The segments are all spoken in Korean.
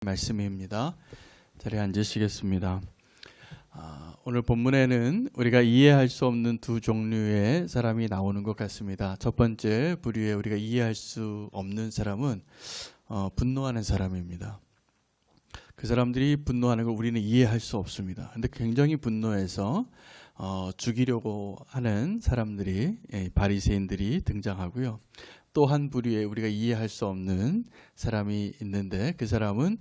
말씀입니다. 자리에 앉으시겠습니다. 오늘 본문에는 우리가 이해할 수 없는 두 종류의 사람이 나오는 것 같습니다. 첫 번째 부류의 우리가 이해할 수 없는 사람은 분노하는 사람입니다. 그 사람들이 분노하는 걸 우리는 이해할 수 없습니다. 근데 굉장히 분노해서 죽이려고 하는 사람들이, 바리새인들이 등장하고요. 또 한 부류의 우리가 이해할 수 없는 사람이 있는데, 그 사람은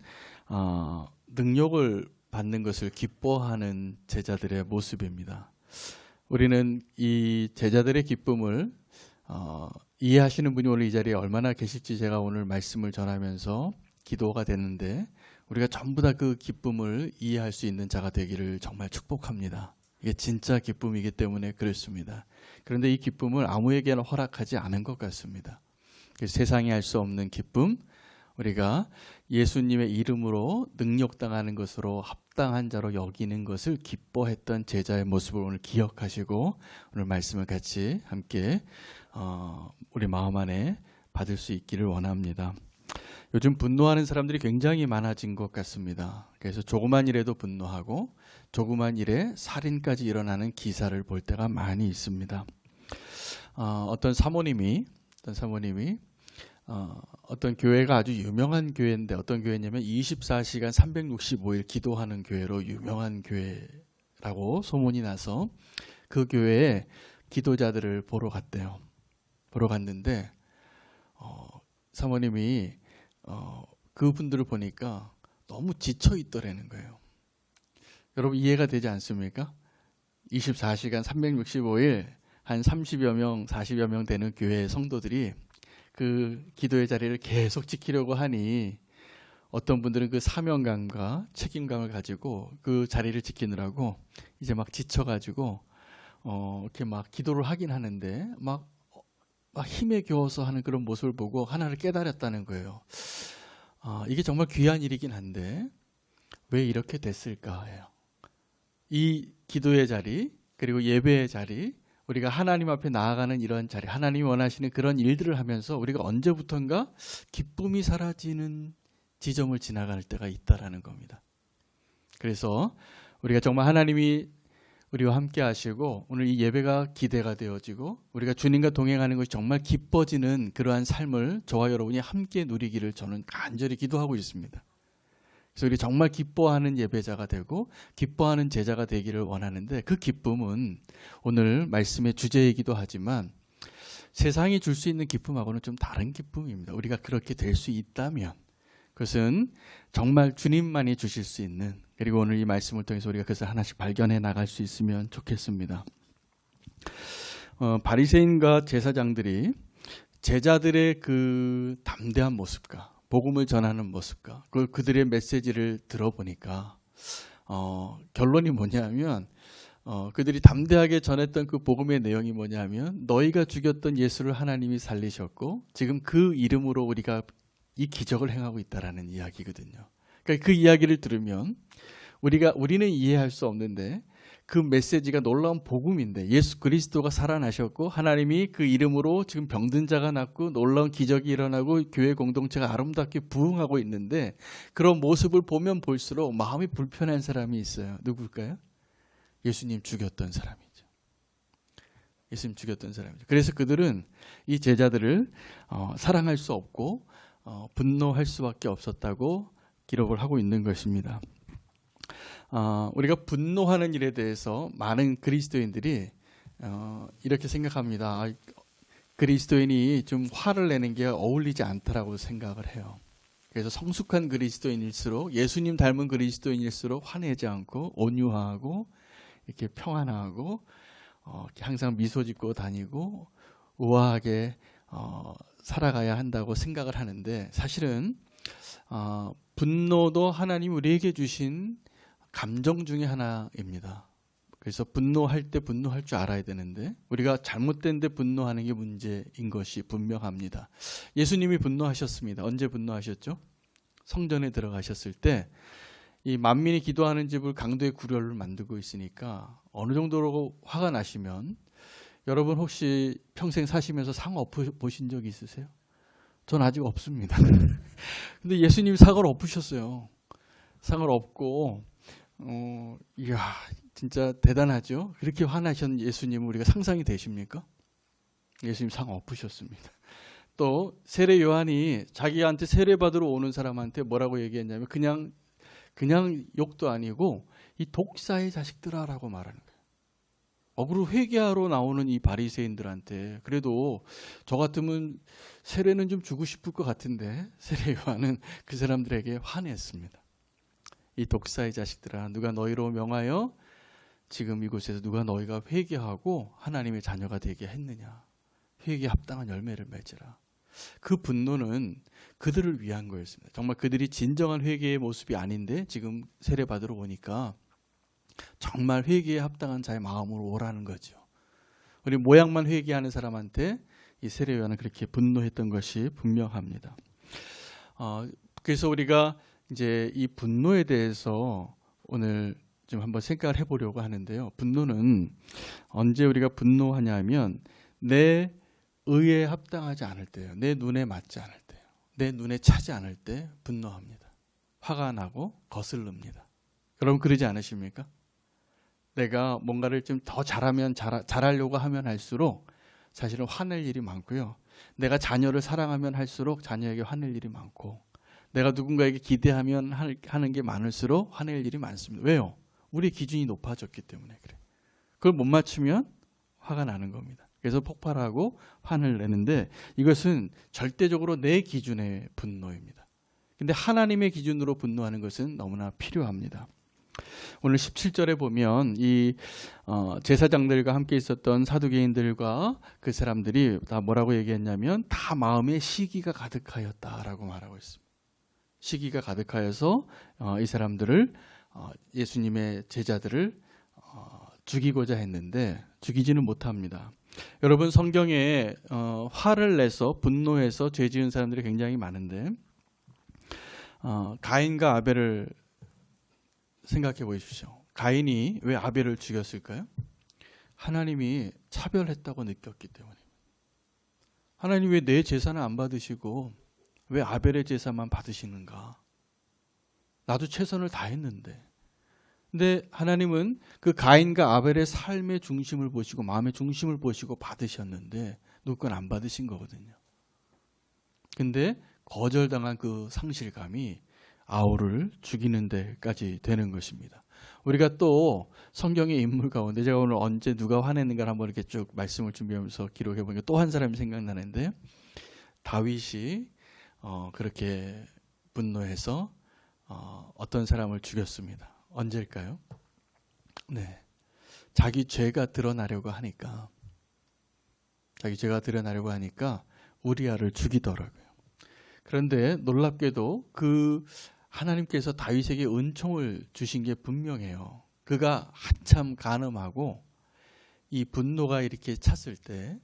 능력을 받는 것을 기뻐하는 제자들의 모습입니다. 우리는 이 제자들의 기쁨을 이해하시는 분이 오늘 이 자리에 얼마나 계실지 제가 오늘 말씀을 전하면서 기도가 됐는데, 우리가 전부 다 그 기쁨을 이해할 수 있는 자가 되기를 정말 축복합니다. 이게 진짜 기쁨이기 때문에 그렇습니다. 그런데 이 기쁨을 아무에게나 허락하지 않은 것 같습니다. 세상이 할 수 없는 기쁨, 우리가 예수님의 이름으로 능력당하는 것으로 합당한 자로 여기는 것을 기뻐했던 제자의 모습을 오늘 기억하시고 오늘 말씀을 같이 함께 우리 마음 안에 받을 수 있기를 원합니다. 요즘 분노하는 사람들이 굉장히 많아진 것 같습니다. 그래서 조그만 일에도 분노하고 조그만 일에 살인까지 일어나는 기사를 볼 때가 많이 있습니다. 어떤 사모님이 어떤 교회가 아주 유명한 교회인데, 어떤 교회냐면 24시간 365일 기도하는 교회로 유명한 교회라고 소문이 나서 그 교회에 기도자들을 보러 갔대요. 보러 갔는데 사모님이 그분들을 보니까 너무 지쳐 있더라는 거예요. 여러분 이해가 되지 않습니까? 24시간 365일 한 30여 명, 40여 명 되는 교회 성도들이 그 기도의 자리를 계속 지키려고 하니 어떤 분들은 그 사명감과 책임감을 가지고 그 자리를 지키느라고 이제 막 지쳐가지고 이렇게 막 기도를 하긴 하는데 막 힘에 겨워서 하는 그런 모습을 보고 하나를 깨달았다는 거예요. 이게 정말 귀한 일이긴 한데 왜 이렇게 됐을까 해요. 이 기도의 자리 그리고 예배의 자리, 우리가 하나님 앞에 나아가는 이런 자리, 하나님이 원하시는 그런 일들을 하면서 우리가 언제부턴가 기쁨이 사라지는 지점을 지나갈 때가 있다라는 겁니다. 그래서 우리가 정말 하나님이 우리와 함께 하시고 오늘 이 예배가 기대가 되어지고 우리가 주님과 동행하는 것이 정말 기뻐지는 그러한 삶을 저와 여러분이 함께 누리기를 저는 간절히 기도하고 있습니다. 그래서 우리 정말 기뻐하는 예배자가 되고 기뻐하는 제자가 되기를 원하는데, 그 기쁨은 오늘 말씀의 주제이기도 하지만 세상이 줄 수 있는 기쁨하고는 좀 다른 기쁨입니다. 우리가 그렇게 될 수 있다면 그것은 정말 주님만이 주실 수 있는, 그리고 오늘 이 말씀을 통해서 우리가 그것을 하나씩 발견해 나갈 수 있으면 좋겠습니다. 바리새인과 제사장들이 제자들의 그 담대한 모습과 복음을 전하는 모습과 그들의 메시지를 들어보니까 결론이 뭐냐면 그들이 담대하게 전했던 그 복음의 내용이 뭐냐면 너희가 죽였던 예수를 하나님이 살리셨고 지금 그 이름으로 우리가 이 기적을 행하고 있다라는 이야기거든요. 그러니까 그 이야기를 들으면 우리는 이해할 수 없는데 그 메시지가 놀라운 복음인데, 예수 그리스도가 살아나셨고 하나님이 그 이름으로 지금 병든 자가 낫고 놀라운 기적이 일어나고 교회 공동체가 아름답게 부흥하고 있는데, 그런 모습을 보면 볼수록 마음이 불편한 사람이 있어요. 누굴까요? 예수님 죽였던 사람이죠. 예수님 죽였던 사람이죠. 그래서 그들은 이 제자들을 사랑할 수 없고 분노할 수밖에 없었다고 기록을 하고 있는 것입니다. 우리가 분노하는 일에 대해서 많은 그리스도인들이 이렇게 생각합니다. 그리스도인이 좀 화를 내는 게 어울리지 않다라고 생각을 해요. 그래서 성숙한 그리스도인일수록, 예수님 닮은 그리스도인일수록 화내지 않고 온유하고 이렇게 평안하고 이렇게 항상 미소 짓고 다니고 우아하게 살아가야 한다고 생각을 하는데, 사실은 분노도 하나님이 우리에게 주신 감정 중에 하나입니다. 그래서 분노할 때 분노할 줄 알아야 되는데 우리가 잘못된 데 분노하는 게 문제인 것이 분명합니다. 예수님이 분노하셨습니다. 언제 분노하셨죠? 성전에 들어가셨을 때 이 만민이 기도하는 집을 강도의 구렬을 만들고 있으니까 어느 정도로 화가 나시면, 여러분 혹시 평생 사시면서 상 엎어 보신 적 있으세요? 전 아직 없습니다. 근데 예수님 상을 엎으셨어요. 상을 엎고 이야 진짜 대단하죠. 그렇게 화나신 예수님은 우리가 상상이 되십니까? 예수님 상 엎으셨습니다. 또 세례 요한이 자기한테 세례 받으러 오는 사람한테 뭐라고 얘기했냐면 그냥 욕도 아니고 이 독사의 자식들아라고 말하는 거예요. 억으로 회개하러 나오는 이 바리새인들한테 그래도 저 같으면 세례는 좀 주고 싶을 것 같은데 세례 요한은 그 사람들에게 화냈습니다. 이 독사의 자식들아 누가 너희로 명하여 지금 이곳에서 누가 너희가 회개하고 하나님의 자녀가 되게 했느냐. 회개에 합당한 열매를 맺으라. 그 분노는 그들을 위한 거였습니다. 정말 그들이 진정한 회개의 모습이 아닌데 지금 세례 받으러 오니까 정말 회개에 합당한 자의 마음으로 오라는 거죠. 우리 모양만 회개하는 사람한테 이 세례 요한은 그렇게 분노했던 것이 분명합니다. 그래서 우리가 이제 이 분노에 대해서 오늘 좀 한번 생각을 해보려고 하는데요. 분노는 언제 우리가 분노하냐면 내 의에 합당하지 않을 때요. 내 눈에 맞지 않을 때요. 내 눈에 차지 않을 때 분노합니다. 화가 나고 거슬릅니다. 여러분 그러지 않으십니까? 내가 뭔가를 좀 더 잘하려고 하면 할수록 사실은 화낼 일이 많고요. 내가 자녀를 사랑하면 할수록 자녀에게 화낼 일이 많고 내가 누군가에게 기대하면 하는 게 많을수록 화낼 일이 많습니다. 왜요? 우리 기준이 높아졌기 때문에 그래. 그걸 못 맞추면 화가 나는 겁니다. 그래서 폭발하고 화를 내는데 이것은 절대적으로 내 기준의 분노입니다. 근데 하나님의 기준으로 분노하는 것은 너무나 필요합니다. 오늘 17절에 보면 이 제사장들과 함께 있었던 사두개인들과 그 사람들이 다 뭐라고 얘기했냐면 다 마음에 시기가 가득하였다라고 말하고 있습니다. 시기가 가득하여서 이 사람들을 예수님의 제자들을 죽이고자 했는데 죽이지는 못합니다. 여러분 성경에 화를 내서 분노해서 죄 지은 사람들이 굉장히 많은데 가인과 아벨을 생각해 보십시오. 가인이 왜 아벨을 죽였을까요? 하나님이 차별했다고 느꼈기 때문에. 하나님 왜 내 제사는 안 받으시고 왜 아벨의 제사만 받으시는가? 나도 최선을 다했는데. 근데 하나님은 그 가인과 아벨의 삶의 중심을 보시고 마음의 중심을 보시고 받으셨는데 누구 건 안 받으신 거거든요. 근데 거절당한 그 상실감이 아우를 죽이는 데까지 되는 것입니다. 우리가 또 성경의 인물 가운데 제가 오늘 언제 누가 화냈는가를 한번 이렇게 쭉 말씀을 준비하면서 기록해 보니까 또 한 사람이 생각나는데 다윗이 그렇게 분노해서 어떤 사람을 죽였습니다. 언제일까요? 네, 자기 죄가 드러나려고 하니까 우리아를 죽이더라고요. 그런데 놀랍게도 그 하나님께서 다윗에게 은총을 주신 게 분명해요. 그가 한참 간음하고 이 분노가 이렇게 찼을 때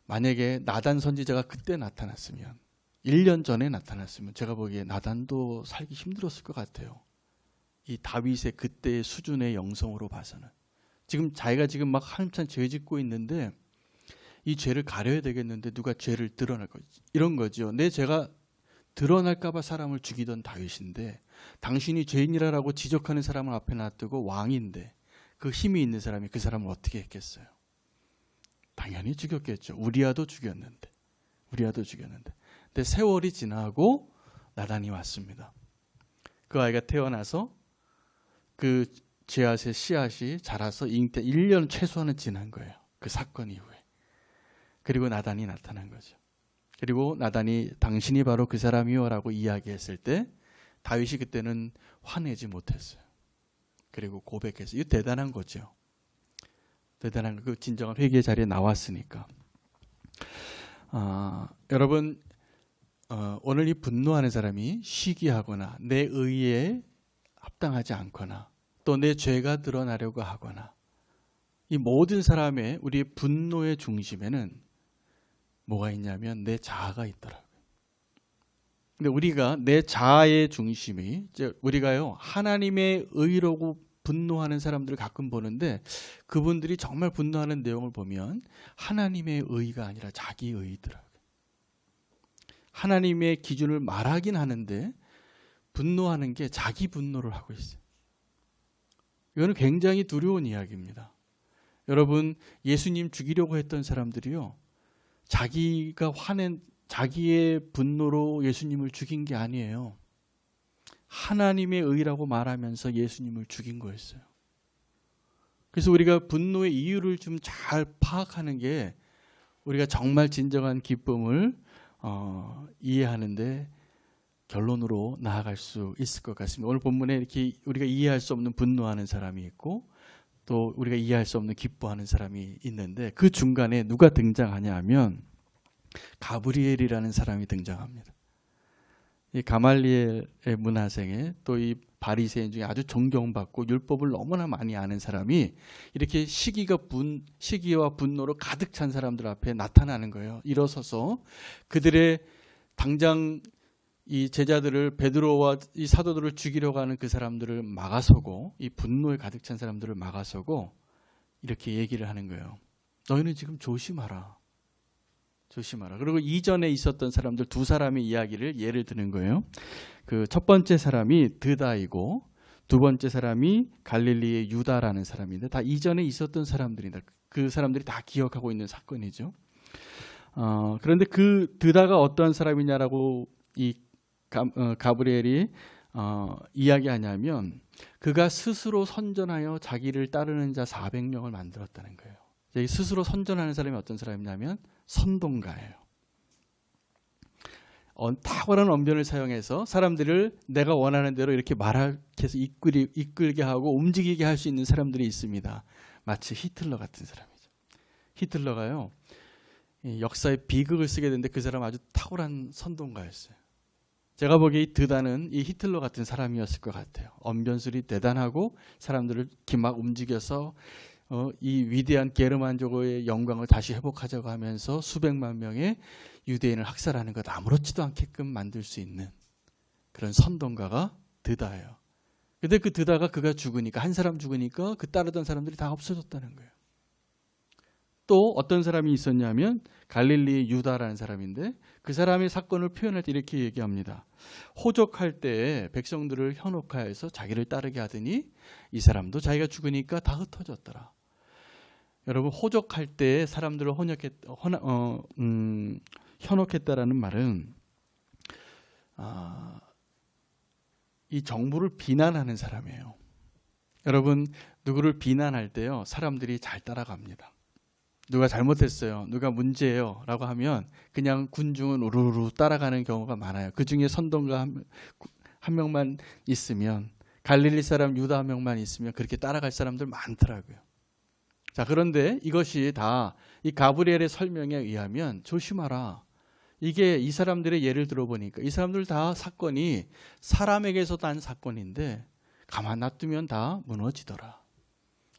만약에 나단 선지자가 그때 나타났으면 1년 전에 나타났으면 제가 보기에 나단도 살기 힘들었을 것 같아요. 이 다윗의 그때의 수준의 영성으로 봐서는 지금 자기가 지금 막 한참 죄 짓고 있는데 이 죄를 가려야 되겠는데 누가 죄를 드러낼 거지 이런 거죠. 내 죄가 드러날까 봐 사람을 죽이던 다윗인데 당신이 죄인이라고 지적하는 사람을 앞에 놔두고 왕인데 그 힘이 있는 사람이 그 사람을 어떻게 했겠어요? 당연히 죽였겠죠. 우리아도 죽였는데. 근데 세월이 지나고 나단이 왔습니다. 그 아이가 태어나서 그 죄앗의 씨앗이 자라서 잉태 1년 최소한은 지난 거예요. 그 사건 이후에. 그리고 나단이 나타난 거죠. 그리고 나단이 당신이 바로 그 사람이요 라고 이야기했을 때 다윗이 그때는 화내지 못했어요. 그리고 고백했어요. 이거 대단한 거죠. 대단한 그 진정한 회개의 자리에 나왔으니까. 여러분 오늘 이 분노하는 사람이 시기하거나 내 의에 합당하지 않거나 또 내 죄가 드러나려고 하거나 이 모든 사람의 우리의 분노의 중심에는 뭐가 있냐면 내 자아가 있더라고요. 근데 우리가 내 자아의 중심이 우리가요 하나님의 의라고 분노하는 사람들을 가끔 보는데 그분들이 정말 분노하는 내용을 보면 하나님의 의가 아니라 자기 의더라고요. 하나님의 기준을 말하긴 하는데 분노하는 게 자기 분노를 하고 있어요. 이거는 굉장히 두려운 이야기입니다. 여러분, 예수님 죽이려고 했던 사람들이요, 자기가 화낸 자기의 분노로 예수님을 죽인 게 아니에요. 하나님의 의라고 말하면서 예수님을 죽인 거였어요. 그래서 우리가 분노의 이유를 좀 잘 파악하는 게 우리가 정말 진정한 기쁨을 이해하는데 결론으로 나아갈 수 있을 것 같습니다. 오늘 본문에 이렇게 우리가 이해할 수 없는 분노하는 사람이 있고 또 우리가 이해할 수 없는 기뻐하는 사람이 있는데 그 중간에 누가 등장하냐 하면 가브리엘이라는 사람이 등장합니다. 이 가말리엘의 문화생에 또 이 바리새인 중에 아주 존경받고 율법을 너무나 많이 아는 사람이 이렇게 시기와 분노로 가득 찬 사람들 앞에 나타나는 거예요. 일어서서 그들의 당장 이 제자들을, 베드로와 이 사도들을 죽이려고 하는 그 사람들을 막아서고, 이 분노에 가득 찬 사람들을 막아서고 이렇게 얘기를 하는 거예요. 너희는 지금 조심하라. 조심하라. 그리고 이전에 있었던 사람들 두 사람의 이야기를 예를 드는 거예요. 그 첫 번째 사람이 드다이고 두 번째 사람이 갈릴리의 유다라는 사람인데 다 이전에 있었던 사람들이다. 그 사람들이 다 기억하고 있는 사건이죠. 그런데 그 드다가 어떠한 사람이냐라고 이 가브리엘이 이야기하냐면 그가 스스로 선전하여 자기를 따르는 자 400명을 만들었다는 거예요. 스스로 선전하는 사람이 어떤 사람이냐면 선동가예요. 탁월한 언변을 사용해서 사람들을 내가 원하는 대로 이렇게 말해서 이끌게 하고 움직이게 할 수 있는 사람들이 있습니다. 마치 히틀러 같은 사람이죠. 히틀러가요, 역사에 비극을 쓰게 됐는데 그 사람 아주 탁월한 선동가였어요. 제가 보기에 이 드다는 이 히틀러 같은 사람이었을 것 같아요. 언변술이 대단하고 사람들을 이렇게 막 움직여서 이 위대한 게르만족의 영광을 다시 회복하자고 하면서 수백만 명의 유대인을 학살하는 것 아무렇지도 않게끔 만들 수 있는 그런 선동가가 드다예요. 근데 그 드다가 그가 죽으니까, 한 사람 죽으니까 그 따르던 사람들이 다 없어졌다는 거예요. 또 어떤 사람이 있었냐면 갈릴리의 유다라는 사람인데 그 사람의 사건을 표현할 때 이렇게 얘기합니다. 호적할 때 백성들을 현혹하여서 자기를 따르게 하더니 이 사람도 자기가 죽으니까 다 흩어졌더라. 여러분, 호적할 때 사람들을 현혹했다라는 말은 이 정부를 비난하는 사람이에요. 여러분, 누구를 비난할 때요, 사람들이 잘 따라갑니다. 누가 잘못했어요, 누가 문제예요 라고 하면 그냥 군중은 우르르 따라가는 경우가 많아요. 그 중에 선동가 한 명만 있으면, 갈릴리 사람 유다 한 명만 있으면 그렇게 따라갈 사람들 많더라고요. 자, 그런데 이것이 다 이 가브리엘의 설명에 의하면 조심하라. 이게 이 사람들의 예를 들어보니까 이 사람들 다 사건이 사람에게서 난 사건인데 가만 놔두면 다 무너지더라.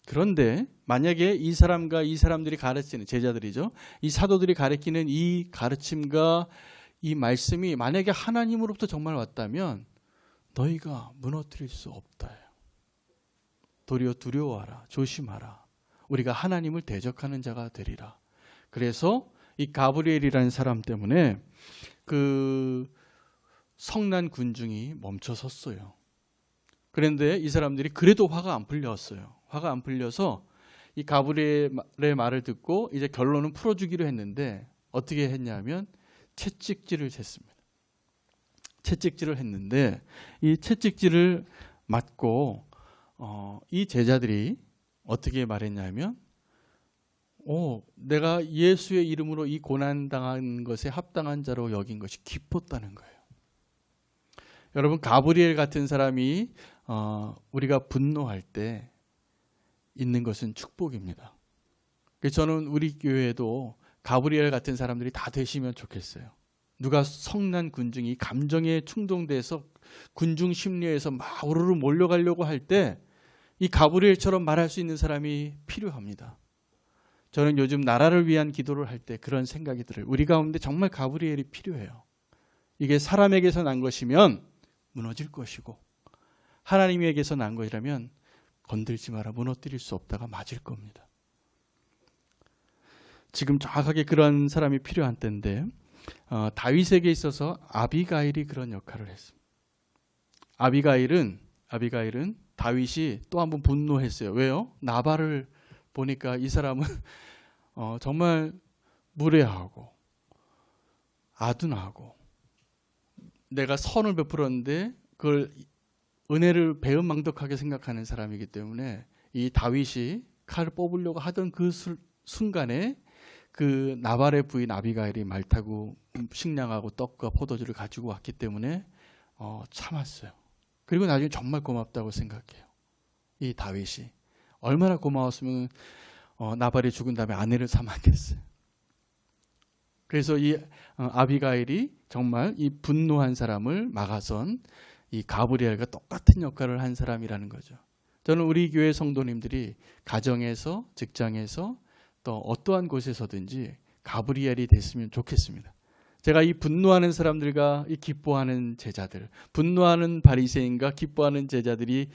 그런데 만약에 이 사람과 이 사람들이 가르치는, 제자들이죠, 이 사도들이 가르치는 이 가르침과 이 말씀이 만약에 하나님으로부터 정말 왔다면 너희가 무너뜨릴 수 없다. 도리어 두려워하라. 조심하라. 우리가 하나님을 대적하는 자가 되리라. 그래서 이 가브리엘이라는 사람 때문에 그 성난 군중이 멈춰 섰어요. 그런데 이 사람들이 그래도 화가 안 풀렸어요. 화가 안 풀려서 이 가브리엘의 말을 듣고 이제 결론은 풀어주기로 했는데 어떻게 했냐면 채찍질을 했습니다. 채찍질을 했는데 이 채찍질을 맞고 이 제자들이 어떻게 말했냐면 내가 예수의 이름으로 이 고난당한 것에 합당한 자로 여긴 것이 기뻤다는 거예요. 여러분, 가브리엘 같은 사람이 우리가 분노할 때 있는 것은 축복입니다. 그래서 저는 우리 교회에도 가브리엘 같은 사람들이 다 되시면 좋겠어요. 누가 성난 군중이 감정에 충동돼서 군중 심리에서 막 우르르 몰려가려고 할 때 이 가브리엘처럼 말할 수 있는 사람이 필요합니다. 저는 요즘 나라를 위한 기도를 할 때 그런 생각이 들어요. 우리 가운데 정말 가브리엘이 필요해요. 이게 사람에게서 난 것이면 무너질 것이고 하나님에게서 난 것이라면 건들지 마라, 무너뜨릴 수 없다가 맞을 겁니다. 지금 정확하게 그런 사람이 필요한 때인데 다윗에게 있어서 아비가일이 그런 역할을 했습니다. 아비가일은 다윗이 또 한 번 분노했어요. 왜요? 나발을 보니까 이 사람은 정말 무례하고 아둔하고 내가 선을 베풀었는데 그걸 은혜를 배은망덕하게 생각하는 사람이기 때문에 이 다윗이 칼을 뽑으려고 하던 그 순간에 그 나발의 부인 아비가일이 말 타고 식량하고 떡과 포도주를 가지고 왔기 때문에 참았어요. 그리고 나중에 정말 고맙다고 생각해요. 이 다윗이 얼마나 고마웠으면 나발이 죽은 다음에 아내를 삼았겠어요. 그래서 이 아비가일이 정말 이 분노한 사람을 막아선 이 가브리엘과 똑같은 역할을 한 사람이라는 거죠. 저는 우리 교회 성도님들이 가정에서, 직장에서 또 어떠한 곳에서든지 가브리엘이 됐으면 좋겠습니다. 제가 이 분노하는 사람들과 이 기뻐하는 제자들, 분노하는 바리새인과 기뻐하는 제자들이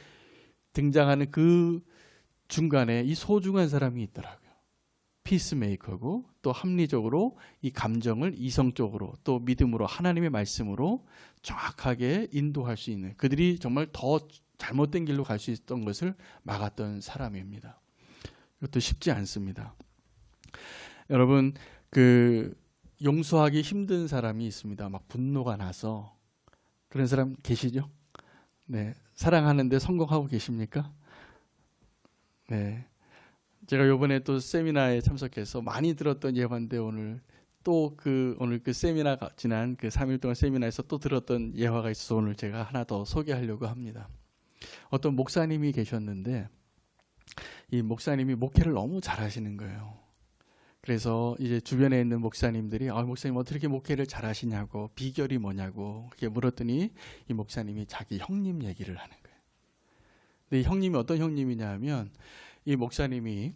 등장하는 그 중간에 이 소중한 사람이 있더라고요. 피스메이커고 또 합리적으로 이 감정을 이성적으로 또 믿음으로 하나님의 말씀으로 정확하게 인도할 수 있는, 그들이 정말 더 잘못된 길로 갈 수 있었던 것을 막았던 사람입니다. 이것도 쉽지 않습니다. 여러분, 용서하기 힘든 사람이 있습니다. 막 분노가 나서. 그런 사람 계시죠? 네. 사랑하는데 성공하고 계십니까? 네. 제가 요번에 또 세미나에 참석해서 많이 들었던 예화인데 오늘 그 세미나 지난 그 3일 동안 세미나에서 또 들었던 예화가 있어서 오늘 제가 하나 더 소개하려고 합니다. 어떤 목사님이 계셨는데 이 목사님이 목회를 너무 잘하시는 거예요. 그래서 이제 주변에 있는 목사님들이 목사님 어떻게 목회를 잘하시냐고, 비결이 뭐냐고 그렇게 물었더니 이 목사님이 자기 형님 얘기를 하는 거예요. 근데 이 형님이 어떤 형님이냐 하면 이 목사님이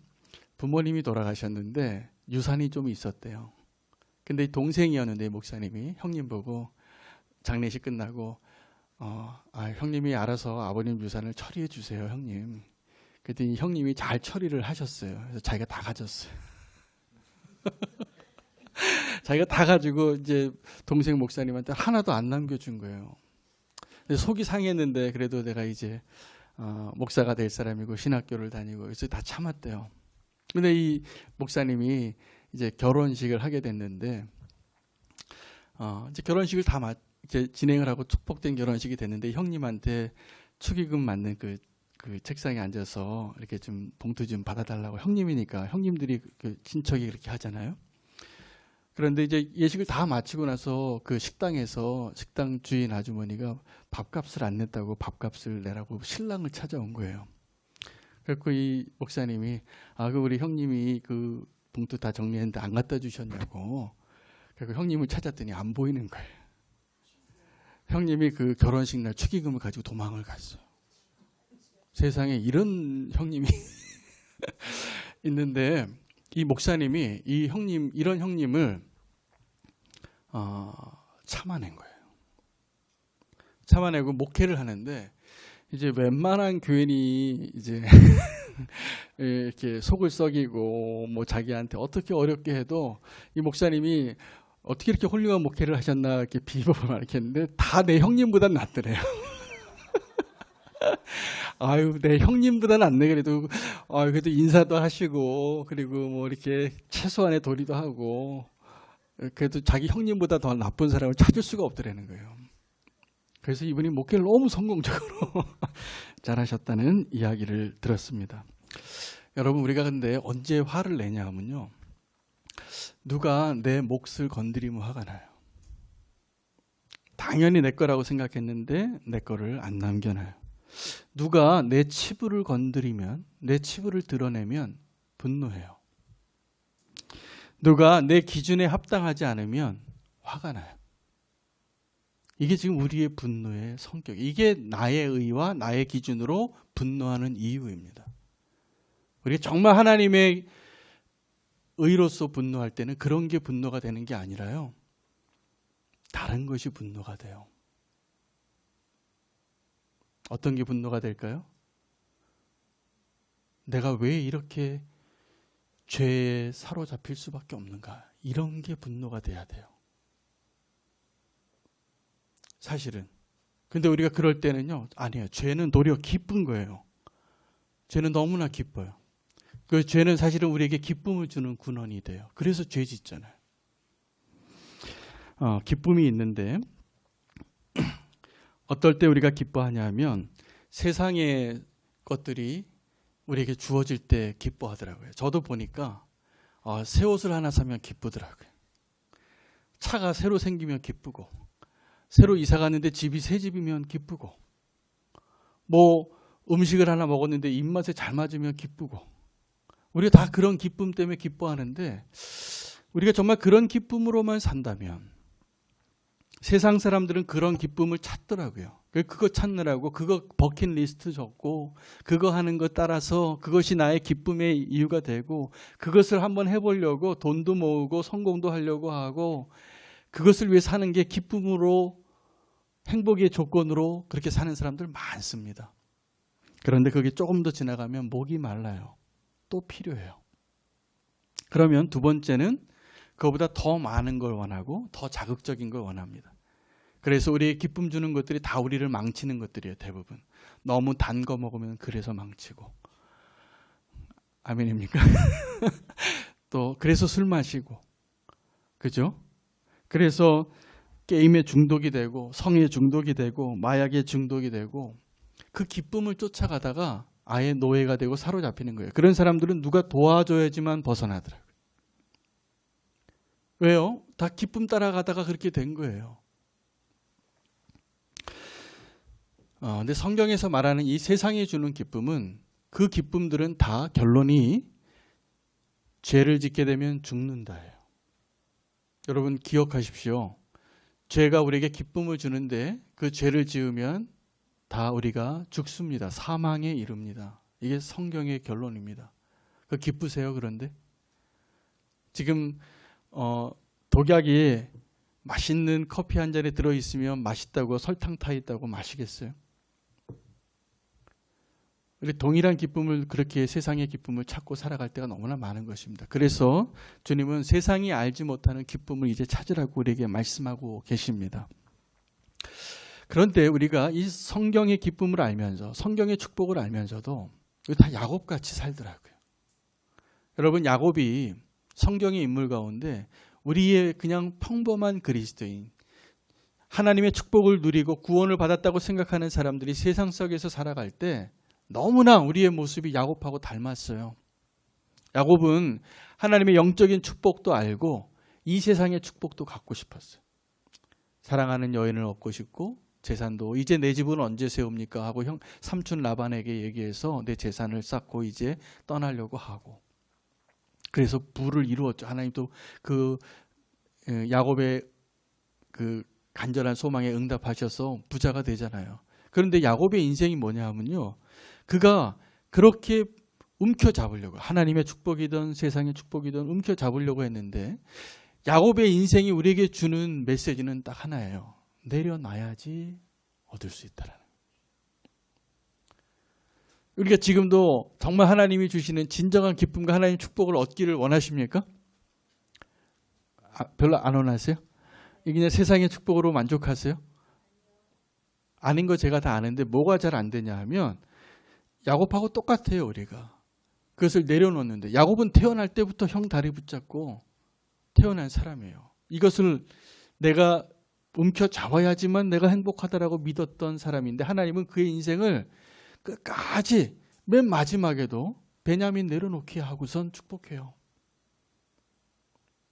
부모님이 돌아가셨는데 유산이 좀 있었대요. 근데 동생이었는데 이 목사님이 형님 보고 장례식 끝나고 형님이 알아서 아버님 유산을 처리해 주세요, 형님. 그랬더니 형님이 잘 처리를 하셨어요. 그래서 자기가 다 가졌어요. 자기가 다 가지고 이제 동생 목사님한테 하나도 안 남겨준 거예요. 근데 속이 상했는데 그래도 내가 이제 목사가 될 사람이고 신학교를 다니고 그래서 다 참았대요. 근데 이 목사님이 이제 결혼식을 하게 됐는데 이제 결혼식을 다 이제 진행을 하고 축복된 결혼식이 됐는데 형님한테 축의금 맞는 그 책상에 앉아서 이렇게 좀 봉투 좀 받아달라고, 형님이니까 형님들이 그 친척이 그렇게 하잖아요. 그런데 이제 예식을 다 마치고 나서 그 식당에서 식당 주인 아주머니가 밥값을 안 냈다고 밥값을 내라고 신랑을 찾아온 거예요. 그래서 이 목사님이 그 우리 형님이 그 봉투 다 정리했는데 안 갖다 주셨냐고. 그래서 형님을 찾았더니 안 보이는 거예요. 형님이 그 결혼식 날 축의금을 가지고 도망을 갔어요. 세상에 이런 형님이 있는데 이 목사님이 이런 형님을 참아낸 거예요. 참아내고 목회를 하는데 이제 웬만한 교인이 이제 이렇게 속을 썩이고 뭐 자기한테 어떻게 어렵게 해도 이 목사님이 어떻게 이렇게 훌륭한 목회를 하셨나 이렇게 비법을 말했는데 다 내 형님보다 낫더래요. 내 형님보다는 안 돼. 그래도 인사도 하시고, 그리고 뭐 이렇게 최소한의 도리도 하고, 그래도 자기 형님보다 더 나쁜 사람을 찾을 수가 없더라는 거예요. 그래서 이분이 목회를 너무 성공적으로 잘하셨다는 이야기를 들었습니다. 여러분, 우리가 근데 언제 화를 내냐 하면요, 누가 내 몫을 건드리면 화가 나요. 당연히 내 거라고 생각했는데 내 거를 안 남겨놔요. 누가 내 치부를 건드리면, 내 치부를 드러내면 분노해요. 누가 내 기준에 합당하지 않으면 화가 나요. 이게 지금 우리의 분노의 성격. 이게 나의 의와 나의 기준으로 분노하는 이유입니다. 우리가 정말 하나님의 의로서 분노할 때는 그런 게 분노가 되는 게 아니라요, 다른 것이 분노가 돼요. 어떤 게 분노가 될까요? 내가 왜 이렇게 죄에 사로잡힐 수밖에 없는가? 이런 게 분노가 돼야 돼요. 사실은. 근데 우리가 그럴 때는요, 아니에요. 죄는 도리어 기쁜 거예요. 죄는 너무나 기뻐요. 그 죄는 사실은 우리에게 기쁨을 주는 군원이 돼요. 그래서 죄 짓잖아요. 기쁨이 있는데 어떨 때 우리가 기뻐하냐면 세상의 것들이 우리에게 주어질 때 기뻐하더라고요. 저도 보니까 새 옷을 하나 사면 기쁘더라고요. 차가 새로 생기면 기쁘고, 새로 이사 갔는데 집이 새 집이면 기쁘고, 뭐 음식을 하나 먹었는데 입맛에 잘 맞으면 기쁘고, 우리가 다 그런 기쁨 때문에 기뻐하는데, 우리가 정말 그런 기쁨으로만 산다면 세상 사람들은 그런 기쁨을 찾더라고요. 그거 찾느라고 그거 버킷리스트 적고 그거 하는 거 따라서 그것이 나의 기쁨의 이유가 되고 그것을 한번 해보려고 돈도 모으고 성공도 하려고 하고 그것을 위해 사는 게 기쁨으로 행복의 조건으로 그렇게 사는 사람들 많습니다. 그런데 그게 조금 더 지나가면 목이 말라요. 또 필요해요. 그러면 두 번째는 그거보다 더 많은 걸 원하고 더 자극적인 걸 원합니다. 그래서 우리의 기쁨 주는 것들이 다 우리를 망치는 것들이에요. 대부분. 너무 단 거 먹으면 그래서 망치고. 아멘입니까? 또 그래서 술 마시고. 그죠? 그래서 게임에 중독이 되고 성에 중독이 되고 마약에 중독이 되고 그 기쁨을 쫓아가다가 아예 노예가 되고 사로잡히는 거예요. 그런 사람들은 누가 도와줘야지만 벗어나더라고요. 왜요? 다 기쁨 따라가다가 그렇게 된 거예요. 근데 성경에서 말하는 이 세상이 주는 기쁨은 그 기쁨들은 다 결론이 죄를 짓게 되면 죽는다예요. 여러분 기억하십시오. 죄가 우리에게 기쁨을 주는데 그 죄를 지으면 다 우리가 죽습니다. 사망에 이릅니다. 이게 성경의 결론입니다. 그 기쁘세요? 그런데 지금 독약이 맛있는 커피 한 잔에 들어있으면 맛있다고 설탕 타 있다고 마시겠어요? 우리 동일한 기쁨을 그렇게 세상의 기쁨을 찾고 살아갈 때가 너무나 많은 것입니다. 그래서 주님은 세상이 알지 못하는 기쁨을 이제 찾으라고 우리에게 말씀하고 계십니다. 그런데 우리가 이 성경의 기쁨을 알면서 성경의 축복을 알면서도 다 야곱같이 살더라고요. 여러분 야곱이 성경의 인물 가운데 우리의 그냥 평범한 그리스도인 하나님의 축복을 누리고 구원을 받았다고 생각하는 사람들이 세상 속에서 살아갈 때 너무나 우리의 모습이 야곱하고 닮았어요. 야곱은 하나님의 영적인 축복도 알고 이 세상의 축복도 갖고 싶었어요. 사랑하는 여인을 얻고 싶고 재산도 이제 내 집은 언제 세웁니까 하고 삼촌 라반에게 얘기해서 내 재산을 쌓고 이제 떠나려고 하고 그래서 부를 이루었죠. 하나님도 그 야곱의 그 간절한 소망에 응답하셔서 부자가 되잖아요. 그런데 야곱의 인생이 뭐냐 하면요. 그가 그렇게 움켜잡으려고 하나님의 축복이든 세상의 축복이든 움켜잡으려고 했는데 야곱의 인생이 우리에게 주는 메시지는 딱 하나예요. 내려놔야지 얻을 수 있다라는. 우리가 지금도 정말 하나님이 주시는 진정한 기쁨과 하나님의 축복을 얻기를 원하십니까? 별로 안 원하세요? 그냥 세상의 축복으로 만족하세요? 아닌 거 제가 다 아는데 뭐가 잘 안 되냐 하면 야곱하고 똑같아요. 우리가. 그것을 내려놓는데 야곱은 태어날 때부터 형 다리 붙잡고 태어난 사람이에요. 이것을 내가 움켜잡아야지만 내가 행복하다라고 믿었던 사람인데 하나님은 그의 인생을 끝까지 맨 마지막에도 베냐민 내려놓게 하고선 축복해요.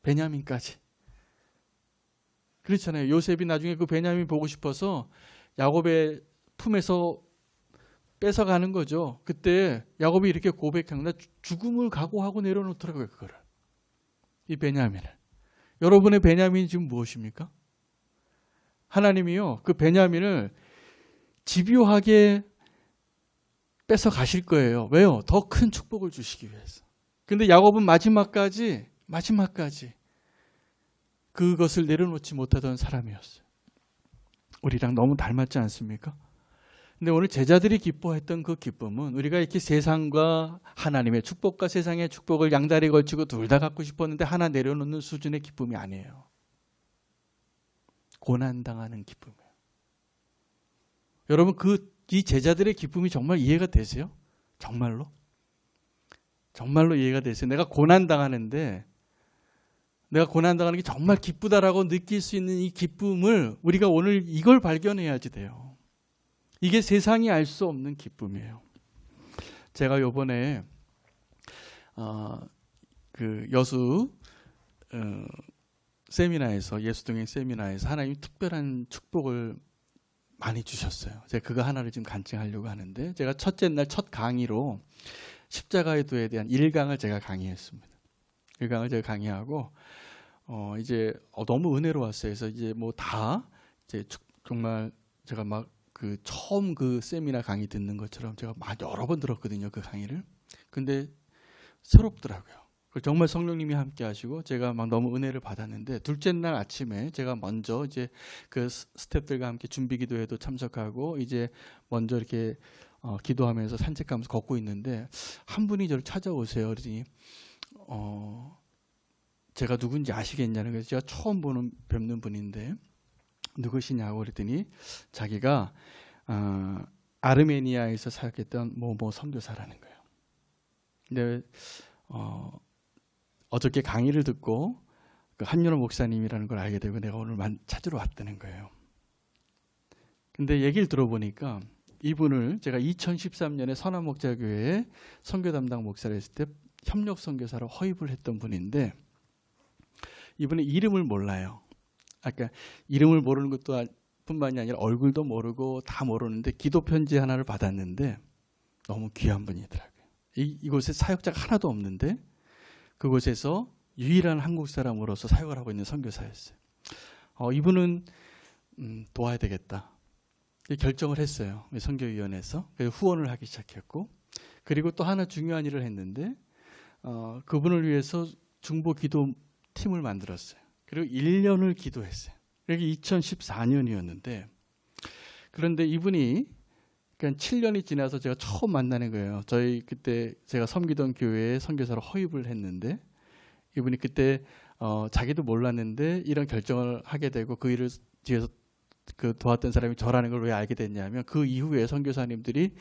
베냐민까지. 그렇잖아요. 요셉이 나중에 그 베냐민 보고 싶어서 야곱의 품에서 뺏어가는 거죠. 그때 야곱이 이렇게 고백한 나 죽음을 각오하고 내려놓더라고요. 그거를. 이 베냐민을. 여러분의 베냐민이 지금 무엇입니까? 하나님이요. 그 베냐민을 집요하게 뺏어 가실 거예요. 왜요? 더 큰 축복을 주시기 위해서. 근데 야곱은 마지막까지 그것을 내려놓지 못하던 사람이었어요. 우리랑 너무 닮았지 않습니까? 근데 오늘 제자들이 기뻐했던 그 기쁨은 우리가 이렇게 세상과 하나님의 축복과 세상의 축복을 양다리 걸치고 둘 다 갖고 싶었는데 하나 내려놓는 수준의 기쁨이 아니에요. 고난당하는 기쁨이에요. 여러분 이 제자들의 기쁨이 정말 이해가 되세요? 정말로? 정말로 이해가 되세요? 내가 고난당하는 게 정말 기쁘다라고 느낄 수 있는 이 기쁨을 우리가 오늘 이걸 발견해야지 돼요. 이게 세상이 알 수 없는 기쁨이에요. 제가 요번에 그 여수 세미나에서 예수동행 세미나에서 하나님이 특별한 축복을 많이 주셨어요. 제가 그거 하나를 지금 간증하려고 하는데, 제가 첫째 날 첫 강의로 십자가의 도에 대한 1강을 제가 강의했습니다. 1강을 제가 강의하고 이제 너무 은혜로웠어요. 그래서 이제 뭐 다 이제 정말 제가 막 그 처음 그 세미나 강의 듣는 것처럼 제가 막 여러 번 들었거든요, 그 강의를. 근데 새롭더라고요. 정말 성령님이 함께 하시고 제가 막 너무 은혜를 받았는데, 둘째 날 아침에 제가 먼저 이제 그 스태프들과 함께 준비 기도회도 참석하고 이제 먼저 이렇게 기도하면서 산책하면서 걷고 있는데 한 분이 저를 찾아오세요. 그러더니 제가 누군지 아시겠냐는 거예요. 제가 처음 뵙는 분인데 누구시냐고 그랬더니 자기가 아르메니아에서 사역했던 뭐 선교사라는 거예요. 근데 어저께 강의를 듣고 그 한윤호 목사님이라는 걸 알게 되고 내가 오늘 찾으러 왔다는 거예요. 근데 얘기를 들어보니까 이분을 제가 2013년에 선한목자교회에 선교 담당 목사를 했을 때 협력 선교사로 허입을 했던 분인데, 이분의 이름을 몰라요. 아까 이름을 모르는 것도 뿐만이 아니라 얼굴도 모르고 다 모르는데 기도 편지 하나를 받았는데 너무 귀한 분이더라고요. 이곳에 사역자가 하나도 없는데 그곳에서 유일한 한국 사람으로서 사역을 하고 있는 선교사였어요. 이분은 도와야 되겠다. 결정을 했어요. 선교위원회에서. 후원을 하기 시작했고, 그리고 또 하나 중요한 일을 했는데 그분을 위해서 중보 기도 팀을 만들었어요. 그리고 1년을 기도했어요. 그게 2014년이었는데, 그런데 이분이 그러니까 7년이 지나서 제가 처음 만나는 거예요. 저희 그때 제가 섬기던 교회에 선교사로 허입을 했는데, 이분이 그때 자기도 몰랐는데 이런 결정을 하게 되고 그 일을 뒤에서 그 도왔던 사람이 저라는 걸 왜 알게 됐냐면, 그 이후에 선교사님들이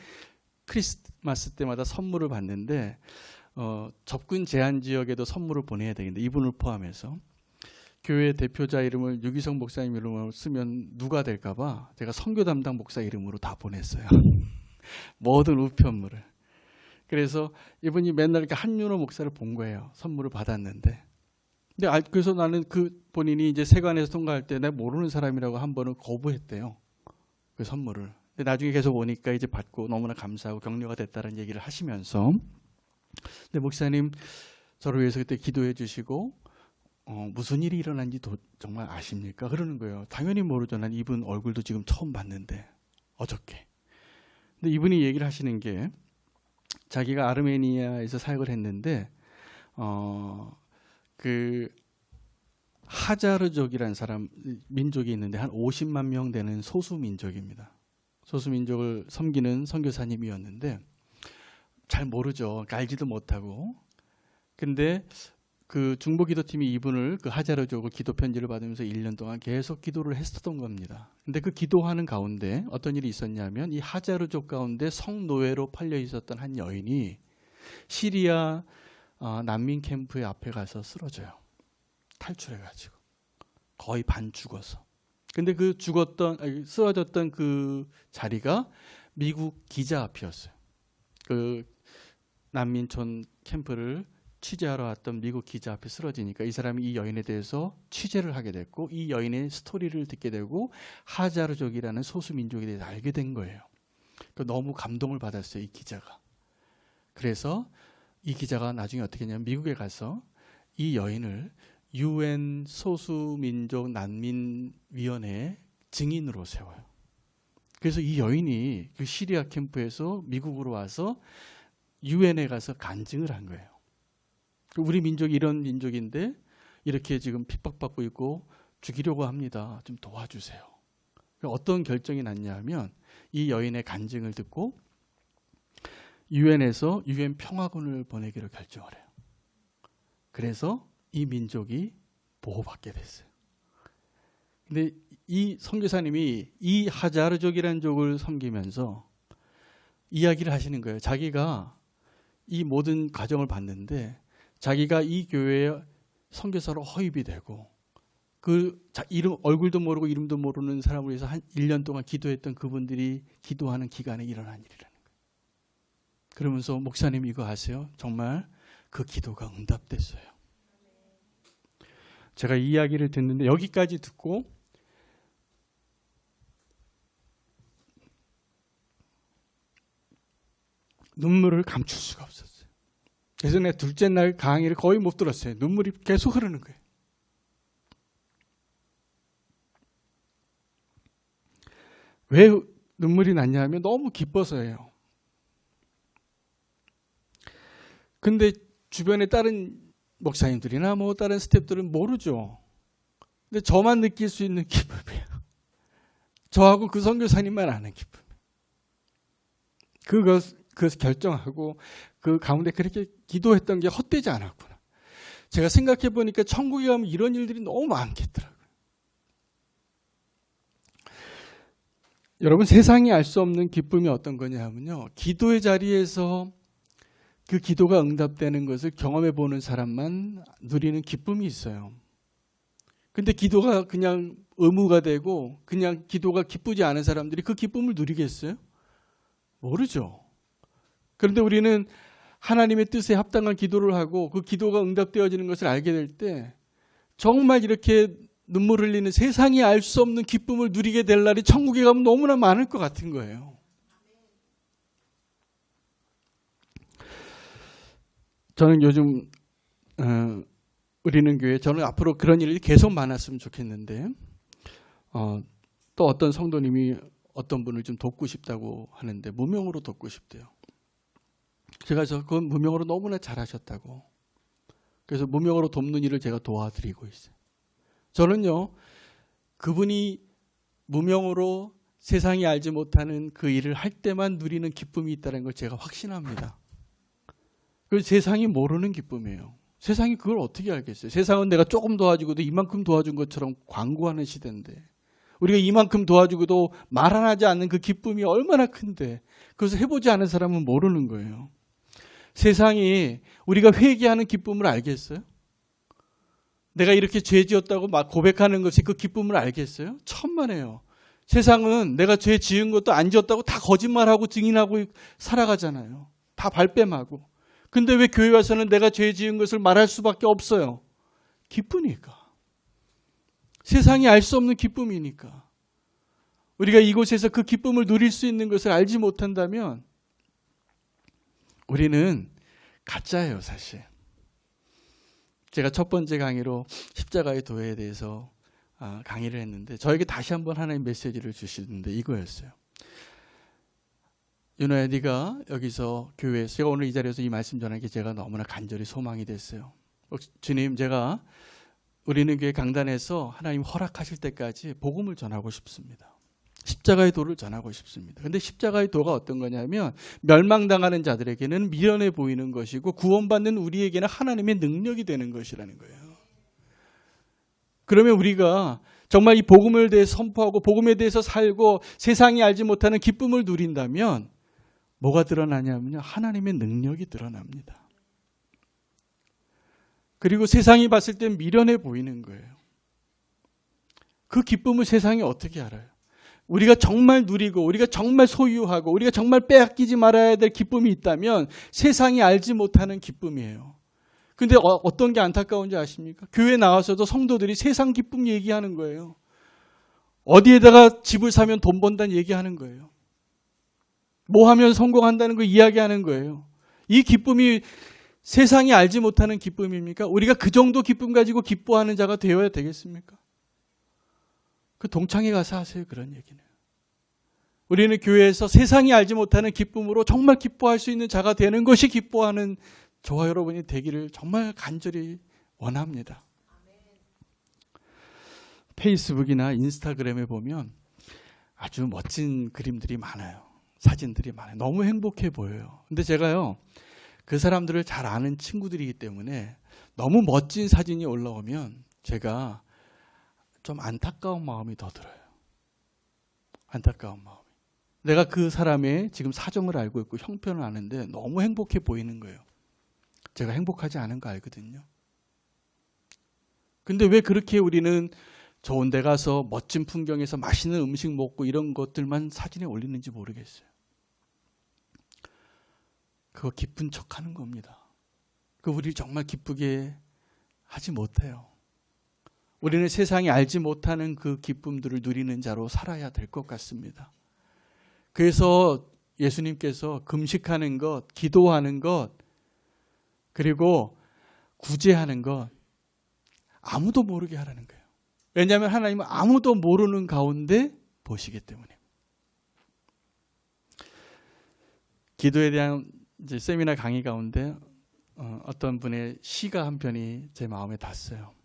크리스마스 때마다 선물을 받는데 접근 제한 지역에도 선물을 보내야 되는데 이분을 포함해서 교회 대표자 이름을 유기성 목사님 이름으로 쓰면 누가 될까 봐 제가 선교 담당 목사 이름으로 다 보냈어요. 모든 우편물을. 그래서 이분이 맨날 이렇게 한윤호 목사를 본 거예요. 선물을 받았는데. 근데 그래서 나는 그 본인이 이제 세관에서 통과할 때 내가 모르는 사람이라고 한 번은 거부했대요. 그 선물을. 근데 나중에 계속 오니까 이제 받고 너무나 감사하고 격려가 됐다는 얘기를 하시면서, 근데 목사님 저를 위해서 그때 기도해 주시고 무슨 일이 일어난지 정말 아십니까? 그러는 거예요. 당연히 모르죠. 난 이분 얼굴도 지금 처음 봤는데 어저께. 근데 이분이 얘기를 하시는 게 자기가 아르메니아에서 사역을 했는데 그 하자르족이라는 민족이 있는데 한 50만 명 되는 소수 민족입니다. 소수 민족을 섬기는 선교사님이었는데 잘 모르죠. 그러니까 알지도 못하고. 근데 그 중보기도팀이 이분을 그 하자르족을 기도 편지를 받으면서 1년 동안 계속 기도를 했었던 겁니다. 근데 그 기도하는 가운데 어떤 일이 있었냐면, 이 하자르족 가운데 성노예로 팔려 있었던 한 여인이 시리아 난민 캠프의 앞에 가서 쓰러져요. 탈출해가지고 거의 반 죽어서. 근데 그 쓰러졌던 그 자리가 미국 기자 앞이었어요. 그 난민촌 캠프를 취재하러 왔던 미국 기자 앞에 쓰러지니까 이 사람이 이 여인에 대해서 취재를 하게 됐고, 이 여인의 스토리를 듣게 되고 하자르족이라는 소수 민족에 대해서 알게 된 거예요. 너무 감동을 받았어요, 이 기자가. 그래서 이 기자가 나중에 어떻게 했냐면 미국에 가서 이 여인을 UN 소수민족 난민위원회의 증인으로 세워요. 그래서 이 여인이 그 시리아 캠프에서 미국으로 와서 UN에 가서 간증을 한 거예요. 우리 민족이 이런 민족인데 이렇게 지금 핍박받고 있고 죽이려고 합니다. 좀 도와주세요. 어떤 결정이 났냐면, 이 여인의 간증을 듣고 UN에서 UN 평화군을 보내기로 결정을 해요. 그래서 이 민족이 보호받게 됐어요. 근데 이 선교사님이 이 하자르족이라는 족을 섬기면서 이야기를 하시는 거예요. 자기가 이 모든 과정을 봤는데 자기가 이 교회에 선교사로 허입이 되고 그 이름 얼굴도 모르고 이름도 모르는 사람을 위해서 한 1년 동안 기도했던 그분들이 기도하는 기간에 일어난 일이라는 거예요. 그러면서 목사님 이거 아세요? 정말 그 기도가 응답됐어요. 제가 이 이야기를 듣는데 여기까지 듣고 눈물을 감출 수가 없었어요. 그래서 내 둘째 날 강의를 거의 못 들었어요. 눈물이 계속 흐르는 거예요. 왜 눈물이 났냐면 너무 기뻐서예요. 근데 주변에 다른 목사님들이나 뭐 다른 스태프들은 모르죠. 근데 저만 느낄 수 있는 기쁨이에요. 저하고 그 선교사님만 아는 기쁨. 그것을 결정하고 그 가운데 그렇게 기도했던 게 헛되지 않았구나. 제가 생각해 보니까 천국에 가면 이런 일들이 너무 많겠더라고요. 여러분 세상이 알 수 없는 기쁨이 어떤 거냐 하면요. 기도의 자리에서 그 기도가 응답되는 것을 경험해 보는 사람만 누리는 기쁨이 있어요. 근데 기도가 그냥 의무가 되고 그냥 기도가 기쁘지 않은 사람들이 그 기쁨을 누리겠어요? 모르죠. 그런데 우리는 하나님의 뜻에 합당한 기도를 하고 그 기도가 응답되어지는 것을 알게 될 때 정말 이렇게 눈물 흘리는 세상이 알 수 없는 기쁨을 누리게 될 날이 천국에 가면 너무나 많을 것 같은 거예요. 저는 요즘 우리는 교회 저는 앞으로 그런 일이 계속 많았으면 좋겠는데 또 어떤 성도님이 어떤 분을 좀 돕고 싶다고 하는데 무명으로 돕고 싶대요. 제가 그건 무명으로 너무나 잘하셨다고. 그래서 무명으로 돕는 일을 제가 도와드리고 있어요. 저는요. 그분이 무명으로 세상이 알지 못하는 그 일을 할 때만 누리는 기쁨이 있다는 걸 제가 확신합니다. 그래서 세상이 모르는 기쁨이에요. 세상이 그걸 어떻게 알겠어요? 세상은 내가 조금 도와주고도 이만큼 도와준 것처럼 광고하는 시대인데 우리가 이만큼 도와주고도 말 안 하지 않는 그 기쁨이 얼마나 큰데 그것을 해보지 않은 사람은 모르는 거예요. 세상이 우리가 회개하는 기쁨을 알겠어요? 내가 이렇게 죄 지었다고 막 고백하는 것이 그 기쁨을 알겠어요? 천만에요. 세상은 내가 죄 지은 것도 안 지었다고 다 거짓말하고 증인하고 살아가잖아요. 다 발뺌하고. 근데 왜 교회 와서는 내가 죄 지은 것을 말할 수밖에 없어요? 기쁘니까. 세상이 알 수 없는 기쁨이니까. 우리가 이곳에서 그 기쁨을 누릴 수 있는 것을 알지 못한다면 우리는 가짜예요, 사실. 제가 첫 번째 강의로 십자가의 도에 대해서 강의를 했는데 저에게 다시 한번 하나의 메시지를 주시는데 이거였어요. 윤호야, 네가 여기서 교회에서 제가 오늘 이 자리에서 이 말씀 전하는 게 제가 너무나 간절히 소망이 됐어요. 주님, 제가 우리는 교회 강단에서 하나님 허락하실 때까지 복음을 전하고 싶습니다. 십자가의 도를 전하고 싶습니다. 그런데 십자가의 도가 어떤 거냐면 멸망당하는 자들에게는 미련해 보이는 것이고 구원받는 우리에게는 하나님의 능력이 되는 것이라는 거예요. 그러면 우리가 정말 이 복음을 대해서 선포하고 복음에 대해서 살고 세상이 알지 못하는 기쁨을 누린다면 뭐가 드러나냐면요. 하나님의 능력이 드러납니다. 그리고 세상이 봤을 땐 미련해 보이는 거예요. 그 기쁨을 세상이 어떻게 알아요? 우리가 정말 누리고 우리가 정말 소유하고 우리가 정말 빼앗기지 말아야 될 기쁨이 있다면 세상이 알지 못하는 기쁨이에요. 근데 어떤 게 안타까운지 아십니까? 교회 나와서도 성도들이 세상 기쁨 얘기하는 거예요. 어디에다가 집을 사면 돈 번다는 얘기하는 거예요. 뭐 하면 성공한다는 거 이야기하는 거예요. 이 기쁨이 세상이 알지 못하는 기쁨입니까? 우리가 그 정도 기쁨 가지고 기뻐하는 자가 되어야 되겠습니까? 그 동창회 가서 하세요. 그런 얘기는. 우리는 교회에서 세상이 알지 못하는 기쁨으로 정말 기뻐할 수 있는 자가 되는 것이 기뻐하는 저와 여러분이 되기를 정말 간절히 원합니다. 페이스북이나 인스타그램에 보면 아주 멋진 그림들이 많아요. 사진들이 많아요. 너무 행복해 보여요. 근데 제가요, 그 사람들을 잘 아는 친구들이기 때문에 너무 멋진 사진이 올라오면 제가 좀 안타까운 마음이 더 들어요. 안타까운 마음이. 내가 그 사람의 지금 사정을 알고 있고 형편을 아는데 너무 행복해 보이는 거예요. 제가 행복하지 않은 거 알거든요. 근데 왜 그렇게 우리는 좋은 데 가서 멋진 풍경에서 맛있는 음식 먹고 이런 것들만 사진에 올리는지 모르겠어요. 그거 기쁜 척 하는 겁니다. 그 우리 정말 기쁘게 하지 못해요. 우리는 세상이 알지 못하는 그 기쁨들을 누리는 자로 살아야 될 것 같습니다. 그래서 예수님께서 금식하는 것, 기도하는 것, 그리고 구제하는 것 아무도 모르게 하라는 거예요. 왜냐하면 하나님은 아무도 모르는 가운데 보시기 때문에. 기도에 대한 이제 세미나 강의 가운데 어떤 분의 시가 한 편이 제 마음에 닿았어요.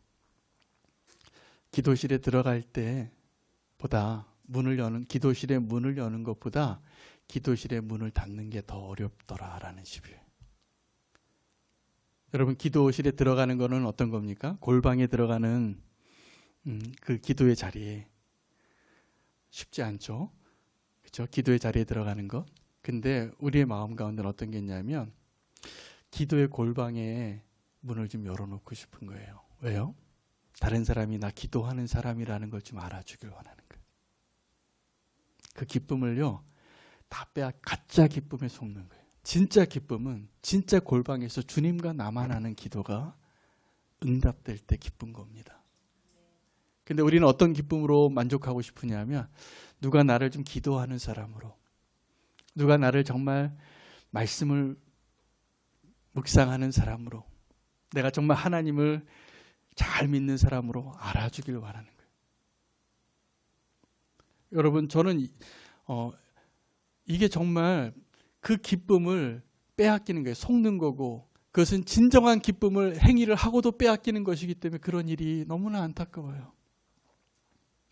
기도실에 들어갈 때보다 기도실의 문을 여는 것보다 기도실의 문을 닫는 게 더 어렵더라라는 시이에요. 여러분, 기도실에 들어가는 거는 어떤 겁니까? 골방에 들어가는 그 기도의 자리에 쉽지 않죠. 그렇죠? 기도의 자리에 들어가는 것. 근데 우리의 마음 가운데는 어떤 게 있냐면 기도의 골방에 문을 좀 열어놓고 싶은 거예요. 왜요? 다른 사람이 나 기도하는 사람이라는 걸 좀 알아주길 원하는 거예요. 그 기쁨을요, 다 가짜 기쁨에 속는 거예요. 진짜 기쁨은 진짜 골방에서 주님과 나만 하는 기도가 응답될 때 기쁜 겁니다. 근데 우리는 어떤 기쁨으로 만족하고 싶으냐면 누가 나를 좀 기도하는 사람으로, 누가 나를 정말 말씀을 묵상하는 사람으로, 내가 정말 하나님을 잘 믿는 사람으로 알아주길 원하는 거예요. 여러분, 저는 이게 정말 그 기쁨을 빼앗기는 거예요. 속는 거고, 그것은 진정한 기쁨을 행위를 하고도 빼앗기는 것이기 때문에 그런 일이 너무나 안타까워요.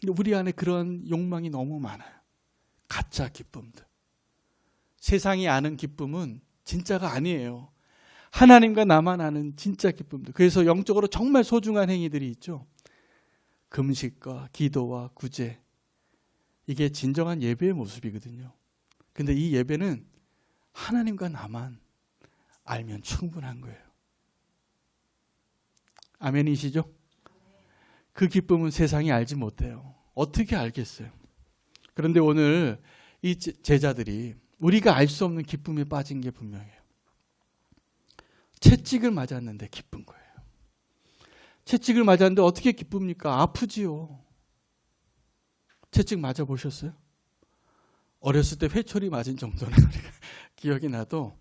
우리 안에 그런 욕망이 너무 많아요. 가짜 기쁨들. 세상이 아는 기쁨은 진짜가 아니에요. 하나님과 나만 아는 진짜 기쁨들. 그래서 영적으로 정말 소중한 행위들이 있죠. 금식과 기도와 구제. 이게 진정한 예배의 모습이거든요. 근데 이 예배는 하나님과 나만 알면 충분한 거예요. 아멘이시죠? 그 기쁨은 세상이 알지 못해요. 어떻게 알겠어요? 그런데 오늘 이 제자들이 우리가 알 수 없는 기쁨에 빠진 게 분명해요. 채찍을 맞았는데 기쁜 거예요. 채찍을 맞았는데 어떻게 기쁩니까? 아프지요. 채찍 맞아보셨어요? 어렸을 때 회초리 맞은 정도는 우리가 기억이 나도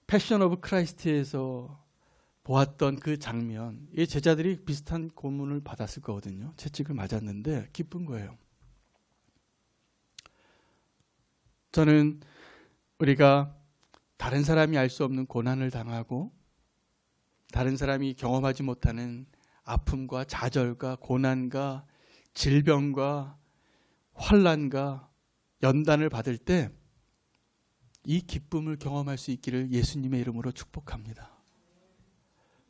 패션 오브 크라이스트에서 보았던 그 장면, 이 제자들이 비슷한 고문을 받았을 거거든요. 채찍을 맞았는데 기쁜 거예요. 저는 우리가 다른 사람이 알 수 없는 고난을 당하고 다른 사람이 경험하지 못하는 아픔과 좌절과 고난과 질병과 환난과 연단을 받을 때 이 기쁨을 경험할 수 있기를 예수님의 이름으로 축복합니다.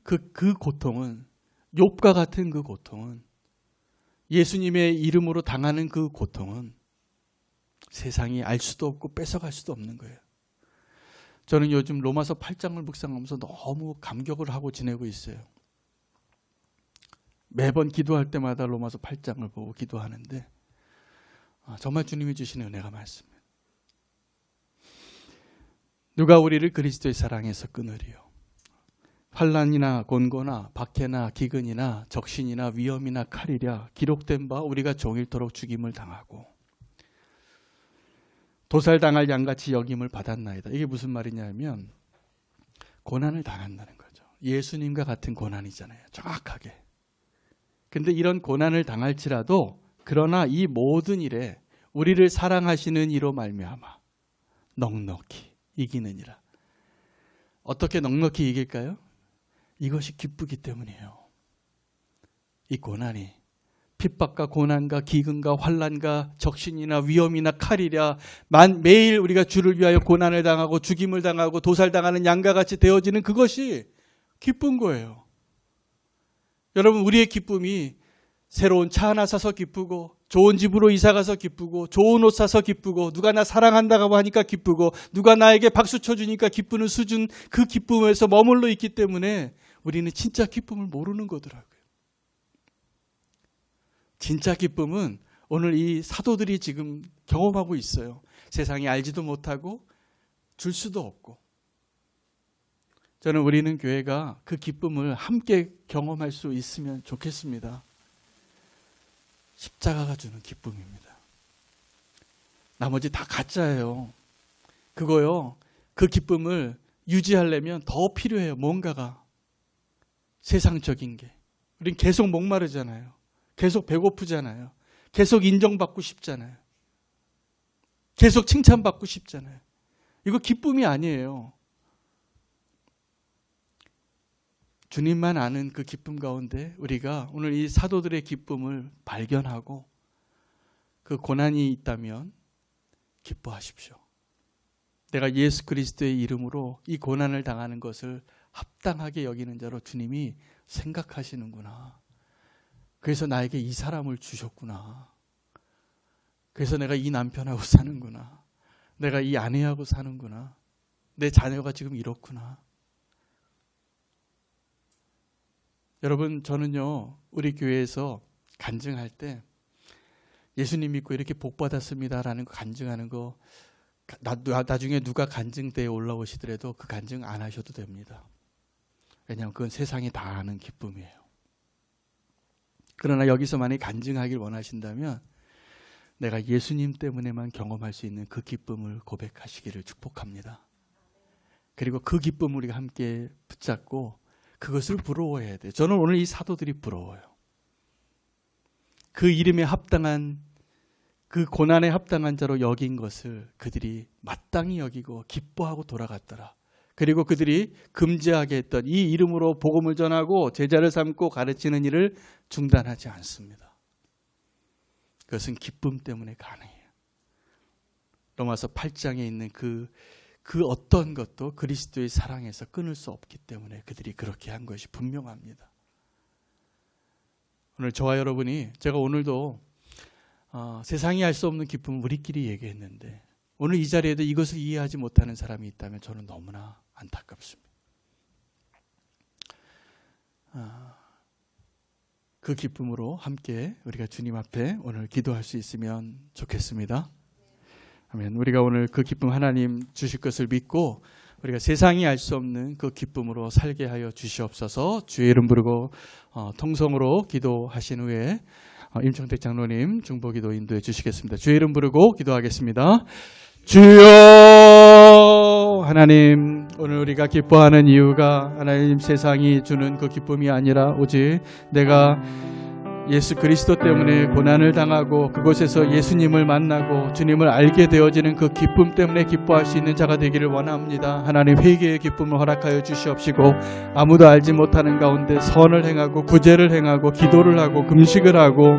그 고통은, 욥과 같은 그 고통은, 예수님의 이름으로 당하는 그 고통은 세상이 알 수도 없고 뺏어갈 수도 없는 거예요. 저는 요즘 로마서 8장을 묵상하면서 너무 감격을 하고 지내고 있어요. 매번 기도할 때마다 로마서 8장을 보고 기도하는데 정말 주님이 주시는 은혜가 많습니다. 누가 우리를 그리스도의 사랑에서 끊으리요? 환난이나 곤고나 박해나 기근이나 적신이나 위험이나 칼이랴 기록된 바 우리가 종일토록 죽임을 당하고 도살당할 양같이 여김을 받았나이다. 이게 무슨 말이냐면 고난을 당한다는 거죠. 예수님과 같은 고난이잖아요. 정확하게. 근데 이런 고난을 당할지라도 그러나 이 모든 일에 우리를 사랑하시는 이로 말미암아 넉넉히 이기느니라. 어떻게 넉넉히 이길까요? 이것이 기쁘기 때문이에요. 이 고난이 핍박과 고난과 기근과 환난과 적신이나 위험이나 칼이랴 매일 우리가 주를 위하여 고난을 당하고 죽임을 당하고 도살당하는 양과 같이 되어지는 그것이 기쁜 거예요. 여러분, 우리의 기쁨이 새로운 차 하나 사서 기쁘고, 좋은 집으로 이사 가서 기쁘고, 좋은 옷 사서 기쁘고, 누가 나 사랑한다고 하니까 기쁘고, 누가 나에게 박수 쳐주니까 기쁘는 수준, 그 기쁨에서 머물러 있기 때문에 우리는 진짜 기쁨을 모르는 거더라고요. 진짜 기쁨은 오늘 이 사도들이 지금 경험하고 있어요. 세상이 알지도 못하고 줄 수도 없고. 저는 우리는 교회가 그 기쁨을 함께 경험할 수 있으면 좋겠습니다. 십자가가 주는 기쁨입니다. 나머지 다 가짜예요. 그거요, 그 기쁨을 유지하려면 더 필요해요. 뭔가가 세상적인 게. 우린 계속 목마르잖아요. 계속 배고프잖아요. 계속 인정받고 싶잖아요. 계속 칭찬받고 싶잖아요. 이거 기쁨이 아니에요. 주님만 아는 그 기쁨 가운데 우리가 오늘 이 사도들의 기쁨을 발견하고 그 고난이 있다면 기뻐하십시오. 내가 예수 그리스도의 이름으로 이 고난을 당하는 것을 합당하게 여기는 자로 주님이 생각하시는구나. 그래서 나에게 이 사람을 주셨구나. 그래서 내가 이 남편하고 사는구나. 내가 이 아내하고 사는구나. 내 자녀가 지금 이렇구나. 여러분, 저는요, 우리 교회에서 간증할 때 예수님 믿고 이렇게 복 받았습니다라는 거 간증하는 거, 나중에 누가 간증대에 올라오시더라도 그 간증 안 하셔도 됩니다. 왜냐하면 그건 세상이 다 아는 기쁨이에요. 그러나 여기서 만약에 간증하길 원하신다면 내가 예수님 때문에만 경험할 수 있는 그 기쁨을 고백하시기를 축복합니다. 그리고 그 기쁨을 우리가 함께 붙잡고 그것을 부러워해야 돼요. 저는 오늘 이 사도들이 부러워요. 그 이름에 합당한, 그 고난에 합당한 자로 여긴 것을 그들이 마땅히 여기고 기뻐하고 돌아갔더라. 그리고 그들이 금지하게 했던 이 이름으로 복음을 전하고 제자를 삼고 가르치는 일을 중단하지 않습니다. 그것은 기쁨 때문에 가능해요. 로마서 8장에 있는 그 어떤 것도 그리스도의 사랑에서 끊을 수 없기 때문에 그들이 그렇게 한 것이 분명합니다. 오늘 저와 여러분이, 제가 오늘도 세상이 알 수 없는 기쁨을 우리끼리 얘기했는데 오늘 이 자리에도 이것을 이해하지 못하는 사람이 있다면 저는 너무나 안타깝습니다. 그 기쁨으로 함께 우리가 주님 앞에 오늘 기도할 수 있으면 좋겠습니다. 아멘. 우리가 오늘 그 기쁨 하나님 주실 것을 믿고 우리가 세상이 알 수 없는 그 기쁨으로 살게 하여 주시옵소서. 주의 이름 부르고 통성으로 기도하신 후에 임청택 장로님 중보기도 인도해 주시겠습니다. 주의 이름 부르고 기도하겠습니다. 주여, 하나님, 오늘 우리가 기뻐하는 이유가 하나님 세상이 주는 그 기쁨이 아니라 오직 내가 예수 그리스도 때문에 고난을 당하고 그곳에서 예수님을 만나고 주님을 알게 되어지는 그 기쁨 때문에 기뻐할 수 있는 자가 되기를 원합니다. 하나님, 회개의 기쁨을 허락하여 주시옵시고 아무도 알지 못하는 가운데 선을 행하고 구제를 행하고 기도를 하고 금식을 하고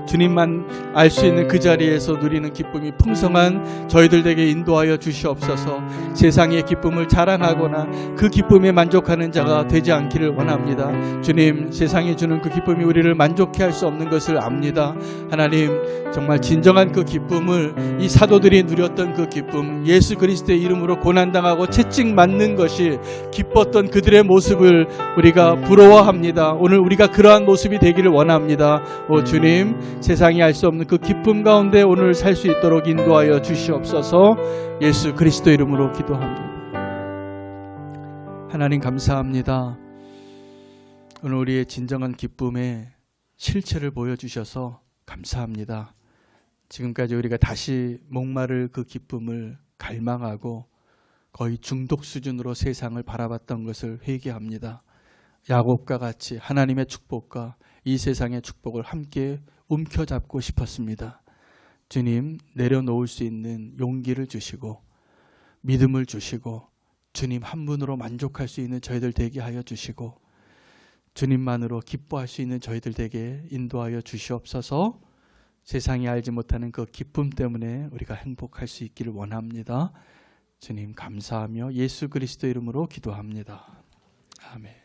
주님만 알 수 있는 그 자리에서 누리는 기쁨이 풍성한 저희들에게 인도하여 주시옵소서. 세상의 기쁨을 자랑하거나 그 기쁨에 만족하는 자가 되지 않기를 원합니다. 주님, 세상이 주는 그 기쁨이 우리를 만족해 할 수 없는 것을 압니다. 하나님, 정말 진정한 그 기쁨을, 이 사도들이 누렸던 그 기쁨, 예수 그리스도의 이름으로 고난당하고 채찍 맞는 것이 기뻤던 그들의 모습을 우리가 부러워합니다. 오늘 우리가 그러한 모습이 되기를 원합니다. 오 주님, 세상이 알 수 없는 그 기쁨 가운데 오늘 살 수 있도록 인도하여 주시옵소서. 예수 그리스도 이름으로 기도합니다. 하나님, 감사합니다. 오늘 우리의 진정한 기쁨의 실체를 보여주셔서 감사합니다. 지금까지 우리가 다시 목마를 그 기쁨을 갈망하고 거의 중독 수준으로 세상을 바라봤던 것을 회개합니다. 야곱과 같이 하나님의 축복과 이 세상의 축복을 함께 움켜잡고 싶었습니다. 주님, 내려놓을 수 있는 용기를 주시고 믿음을 주시고 주님 한 분으로 만족할 수 있는 저희들 되게 하여 주시고 주님만으로 기뻐할 수 있는 저희들 되게 인도하여 주시옵소서. 세상이 알지 못하는 그 기쁨 때문에 우리가 행복할 수 있기를 원합니다. 주님 감사하며 예수 그리스도 이름으로 기도합니다. 아멘.